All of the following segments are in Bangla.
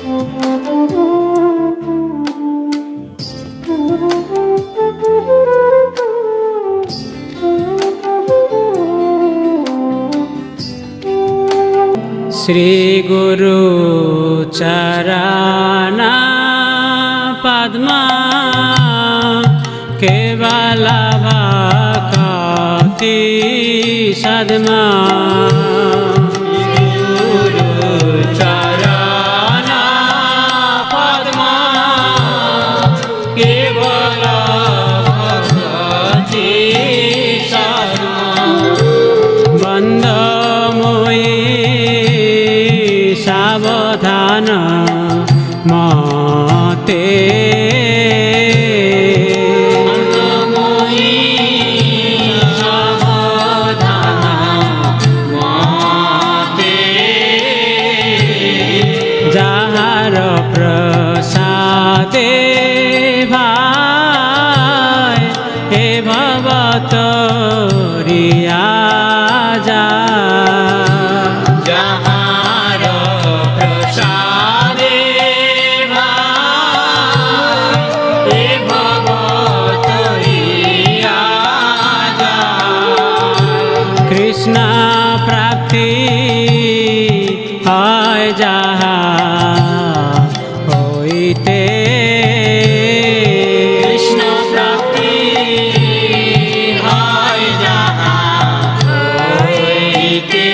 শ্রী গুরু চরণা পদ্মা কেবল ভক্তি সদ্মা। গুরু চরণা পদ্মা কেবল ভক্তি সদ্মা। বন্দময়ী সাবধান মতে যাহার প্রসাদে ভাই হে ভবত রিয়া যা। যাহার প্রসাদে ভাই হে ভবত রিয়া যা। কৃষ্ণ প্রাপ্তি হয় যাহা হইতে কৃষ্ণ প্রাপ্তি হয় যাহা হইতে।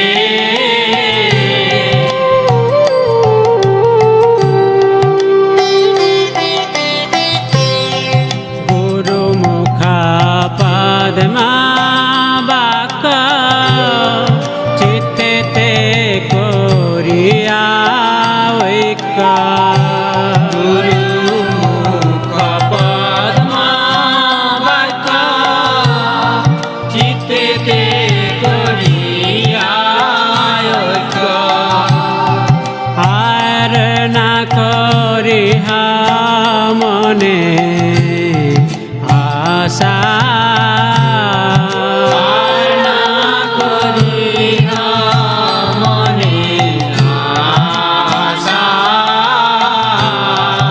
গুরুমুখ পদ্মা বাক্য চিত্তে করিয়া ঐক্য। গুরুমুখ পদ্মা বাক্য চিত্তে করিয়া ঐক্য। আর না করিহা মনে আশা।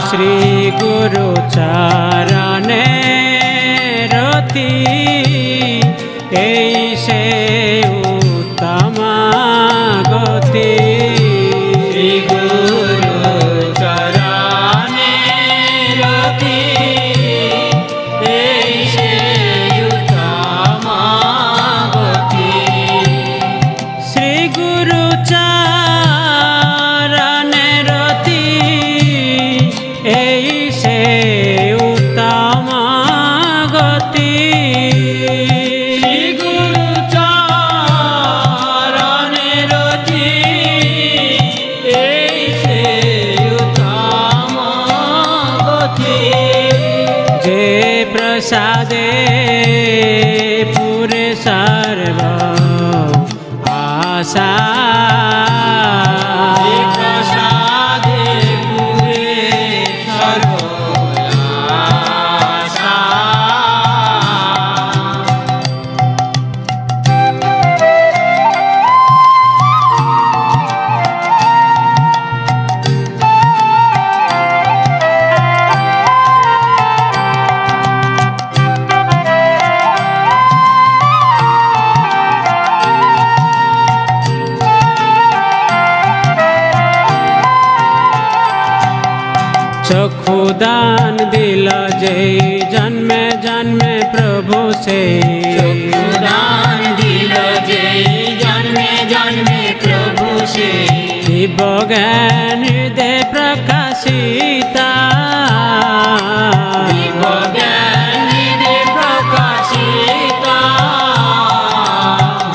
শ্রী গুরু চরণে রতি এই সে উত্তম গতি। শ্রী গুরু চরণে রতি এই সে উত্তম গতি। শ্রী গুরু চরণে রতি এই সে উত্তম গতি। শ্রী গুরু চরণে রতি এই সে উত্তম গতি। যে প্রসাদে পুরে সর্ব আশা। चक्षु दान दिल जय जन्मे जन्मे प्रभु से। चक्षु दान दिल जय जन्मे जन्मे प्रभु से। शिव ज्ञान हृदय प्रकाशिता। शिव ज्ञान हृदय प्रकाशिता।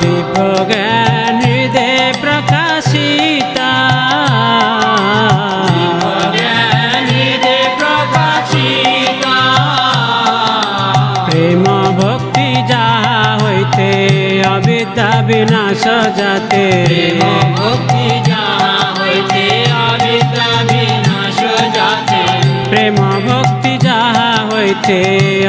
शिव ज्ञान हृदय प्रकाशिता। प्रेम भक्ति जाहा होइते अविद्या विनाश जाते। प्रेम भक्ति जाहा होइते अविद्या विनाश जाते। प्रेम भक्ति जाहा होइते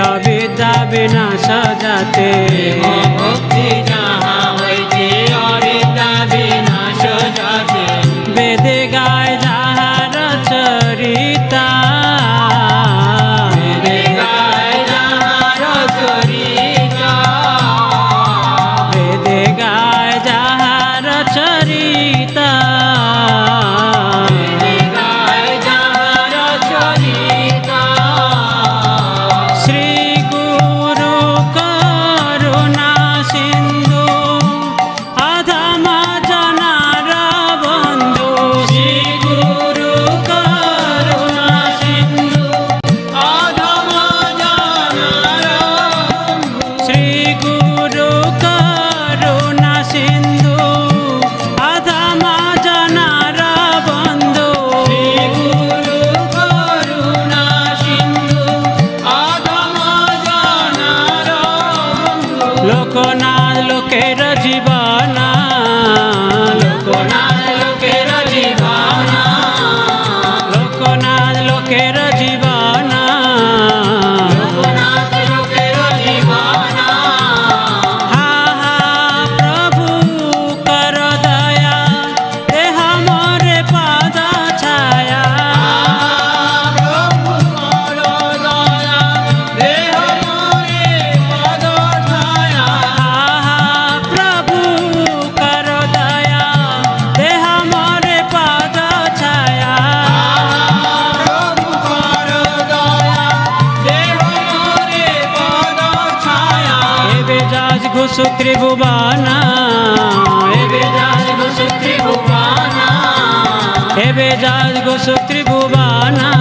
अविद्या विनाश जाते। प्रेम भक्ति जाहा होइते अविद्या विनाश जाते। वेद गाय जाहा रच সুত্রিভুবানা এবে যাস গো সুত্রিভুবানা এবে যাস গো সুত্রিভুবানা